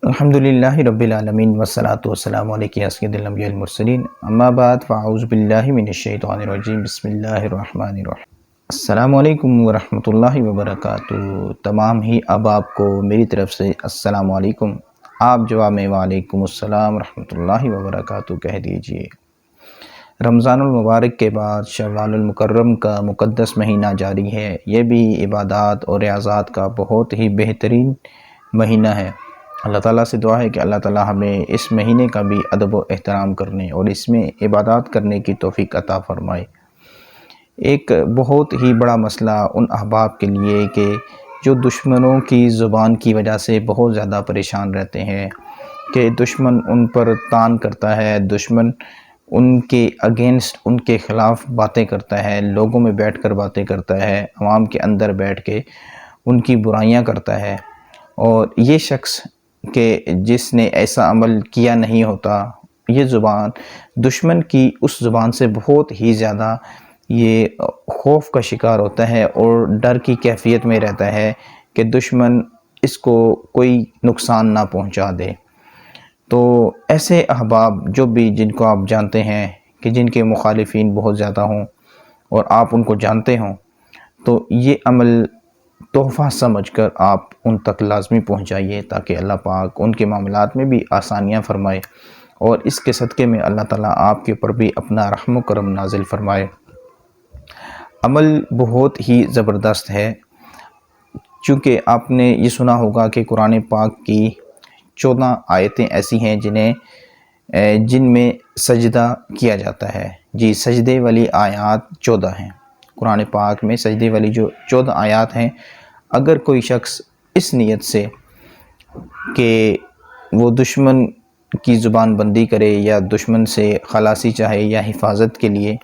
الحمدللہ رب العالمین والصلاة والسلام علیکم یا سید الانبیاء المرسلین اما بعد فاعوذ باللہ من الشیطان الرجیم بسم اللہ الرحمن الرحیم۔ السلام علیکم ورحمۃ اللہ وبرکاتہ۔ تمام ہی احباب کو میری طرف سے السلام علیکم۔ آپ جواب میں وعلیکم السلام ورحمۃ اللہ وبرکاتہ کہہ دیجئے۔ رمضان المبارک کے بعد شوال المکرم کا مقدس مہینہ جاری ہے۔ یہ بھی عبادات اور ریاضات کا بہت ہی بہترین مہینہ ہے۔ اللہ تعالیٰ سے دعا ہے کہ اللہ تعالیٰ ہمیں اس مہینے کا بھی ادب و احترام کرنے اور اس میں عبادات کرنے کی توفیق عطا فرمائے۔ ایک بہت ہی بڑا مسئلہ ان احباب کے لیے کہ جو دشمنوں کی زبان کی وجہ سے بہت زیادہ پریشان رہتے ہیں کہ دشمن ان پر تان کرتا ہے، دشمن ان کے اگینسٹ، ان کے خلاف باتیں کرتا ہے، لوگوں میں بیٹھ کر باتیں کرتا ہے، عوام کے اندر بیٹھ کے ان کی برائیاں کرتا ہے، اور یہ شخص کہ جس نے ایسا عمل کیا نہیں ہوتا، یہ زبان دشمن کی اس زبان سے بہت ہی زیادہ یہ خوف کا شکار ہوتا ہے اور ڈر کی کیفیت میں رہتا ہے کہ دشمن اس کو کوئی نقصان نہ پہنچا دے۔ تو ایسے احباب جو بھی جن کو آپ جانتے ہیں کہ جن کے مخالفین بہت زیادہ ہوں اور آپ ان کو جانتے ہوں، تو یہ عمل تحفہ سمجھ کر آپ ان تک لازمی پہنچائیے تاکہ اللہ پاک ان کے معاملات میں بھی آسانیاں فرمائے اور اس کے صدقے میں اللہ تعالیٰ آپ کے اوپر بھی اپنا رحم و کرم نازل فرمائے۔ عمل بہت ہی زبردست ہے، چونکہ آپ نے یہ سنا ہوگا کہ قرآن پاک کی 14 آیتیں ایسی ہیں جن میں سجدہ کیا جاتا ہے۔ جی، سجدے والی آیات 14 ہیں قرآن پاک میں۔ سجدے والی جو 14 آیات ہیں، اگر کوئی شخص اس نیت سے کہ وہ دشمن کی زبان بندی کرے یا دشمن سے خلاصی چاہے یا حفاظت کے لیے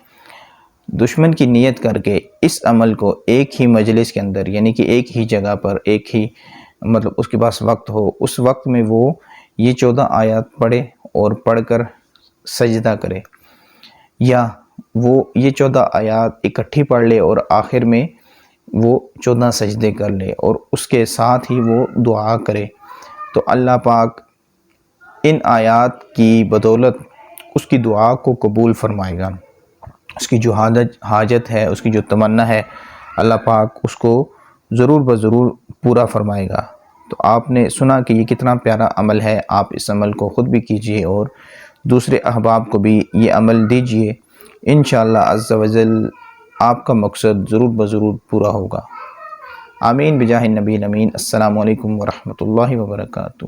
دشمن کی نیت کر کے اس عمل کو ایک ہی مجلس کے اندر، یعنی کہ ایک ہی جگہ پر، ایک ہی اس کے پاس وقت ہو، اس وقت میں وہ یہ 14 آیات پڑھے اور پڑھ کر سجدہ کرے، یا وہ یہ 14 آیات اکٹھی پڑھ لے اور آخر میں وہ 14 سجدے کر لے اور اس کے ساتھ ہی وہ دعا کرے، تو اللہ پاک ان آیات کی بدولت اس کی دعا کو قبول فرمائے گا۔ اس کی جو حاجت ہے، اس کی جو تمنا ہے، اللہ پاک اس کو ضرور بضرور پورا فرمائے گا۔ تو آپ نے سنا کہ یہ کتنا پیارا عمل ہے، آپ اس عمل کو خود بھی کیجئے اور دوسرے احباب کو بھی یہ عمل دیجئے، انشاءاللہ عز و جل آپ کا مقصد ضرور بضرور پورا ہوگا۔ آمین بجاہ النبی الامین۔ السلام علیکم ورحمۃ اللہ وبرکاتہ۔